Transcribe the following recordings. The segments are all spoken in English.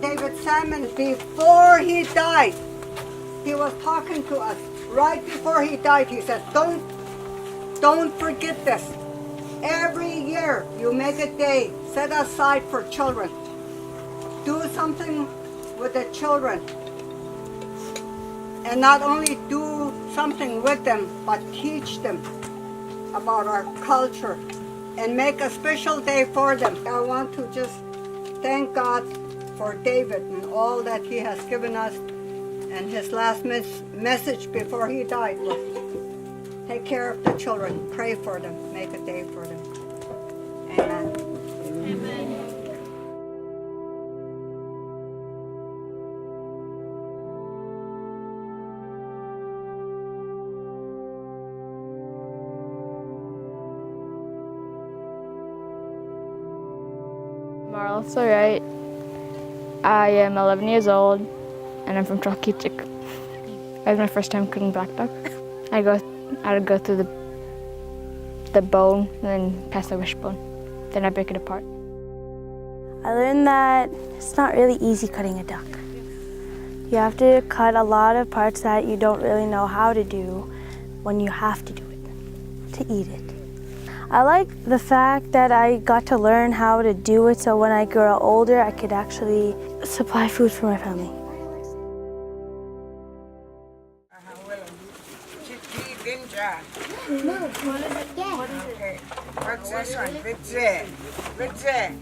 Reverend David Salmon, before he died, he was talking to us. Right before he died, he said, don't forget this. Every year you make a day set aside for children. Do something with the children. And not only do something with them, but teach them about our culture and make a special day for them. I want to just thank God for David and all that he has given us. And his last message before he died was, take care of the children, pray for them, make a day for them. Amen. Amen. Marla Soyait. I am 11 years old and I'm from Chalkyitsik. It was my first time cooking black duck. I would go through the bone and then past the wishbone. Then I break it apart. I learned that it's not really easy cutting a duck. You have to cut a lot of parts that you don't really know how to do when you have to do it, to eat it. I like the fact that I got to learn how to do it so when I grow older I could actually supply food for my family. Okay. What's this one? Vitze. Vitze.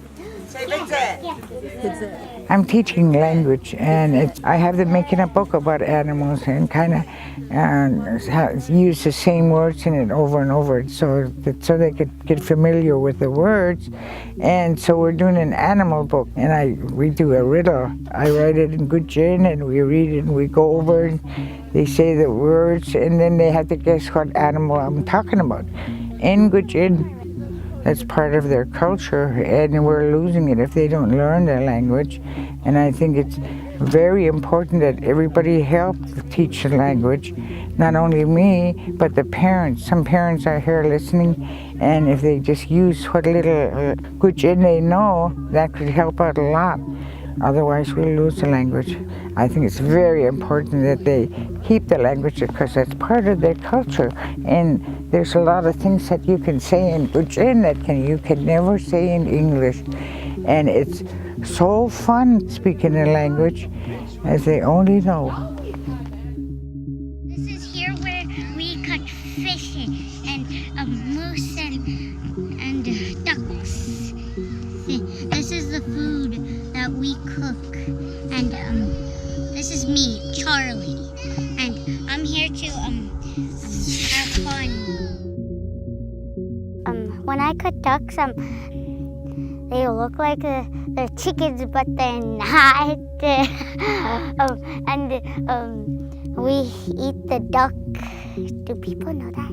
Say Vitze. I'm teaching language, and I have them making a book about animals and kind of use the same words in it over and over, so they could get familiar with the words. And so we're doing an animal book, and we do a riddle. I write it in Gwich'in, and we read it, and we go over it. They say the words, and then they have to guess what animal I'm talking about. In Gwich'in, that's part of their culture, and we're losing it if they don't learn their language. And I think it's very important that everybody help teach the language, not only me, but the parents. Some parents are here listening, and if they just use what little Gwich'in they know, that could help out a lot. Otherwise, we'll lose the language. I think it's very important that they keep the language because that's part of their culture. And there's a lot of things that you can say in Gwich'in that you can never say in English. And it's so fun speaking the language as they only know. This is here where we catch fish and moose and ducks. This is the food that we cook, and this is me, Charlie, and I'm here to have fun. When I cut ducks, they look like they're chickens, but they're not. And we eat the duck. Do people know that?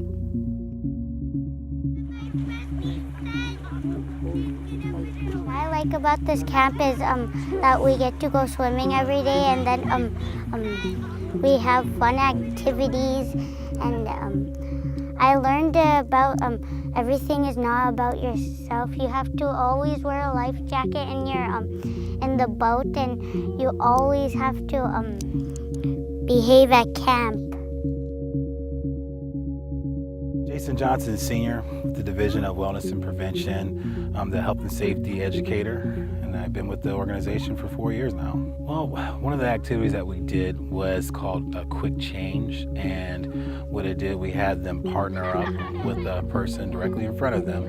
What I like about this camp is that we get to go swimming every day, and then we have fun activities, and I learned about everything is not about yourself. You have to always wear a life jacket in the boat, and you always have to behave at camp. Jason Johnson, Senior, with the Division of Wellness and Prevention. I'm the Health and Safety Educator, and I've been with the organization for 4 years now. Well, one of the activities that we did was called a Quick Change, and what it did, we had them partner up with a person directly in front of them,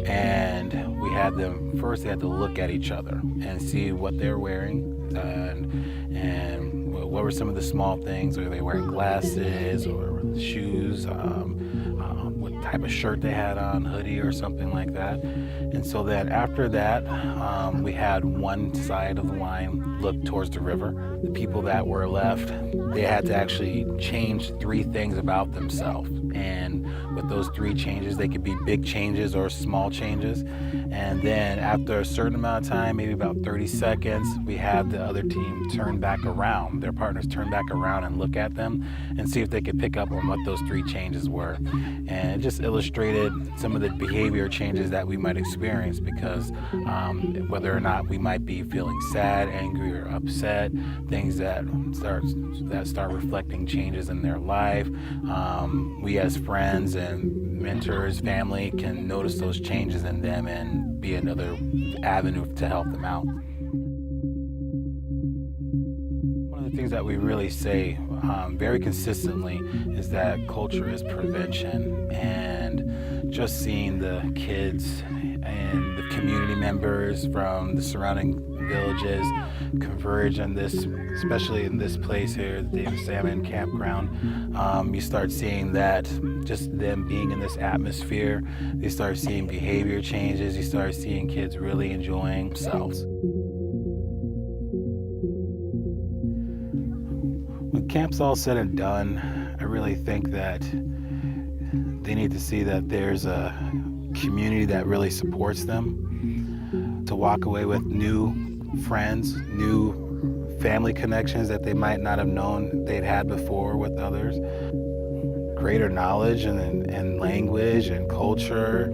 and we had them, first they had to look at each other and see what they're wearing, and what were some of the small things. Were they wearing glasses or shoes? What type of shirt they had on, hoodie or something like that. And so that after that, we had one side of the line look towards the river. The people that were left, they had to actually change 3 things about themselves. And with those 3 changes. They could be big changes or small changes. And then after a certain amount of time, maybe about 30 seconds, we have the other team turn back around, their partners turn back around and look at them and see if they could pick up on what those 3 changes were. And it just illustrated some of the behavior changes that we might experience, because whether or not we might be feeling sad, angry, or upset, things that start reflecting changes in their life. We as friends and mentors, family, can notice those changes in them and be another avenue to help them out. One of the things that we really say very consistently is that culture is prevention, and just seeing the kids and the community members from the surrounding villages converge on this, especially in this place here, the David Salmon Campground. You start seeing that just them being in this atmosphere, you start seeing behavior changes, you start seeing kids really enjoying themselves. When camp's all said and done, I really think that they need to see that there's a community that really supports them, to walk away with new friends, new family connections that they might not have known they'd had before with others, greater knowledge and language and culture,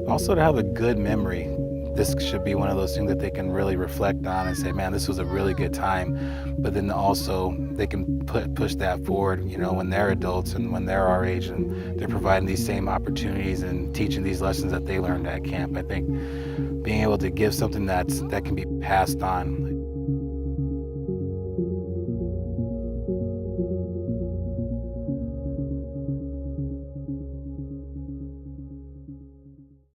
also to have a good memory. This should be one of those things that they can really reflect on and say, man, this was a really good time. But then also they can push that forward, you know, when they're adults and when they're our age and they're providing these same opportunities and teaching these lessons that they learned at camp. I think being able to give something that can be passed on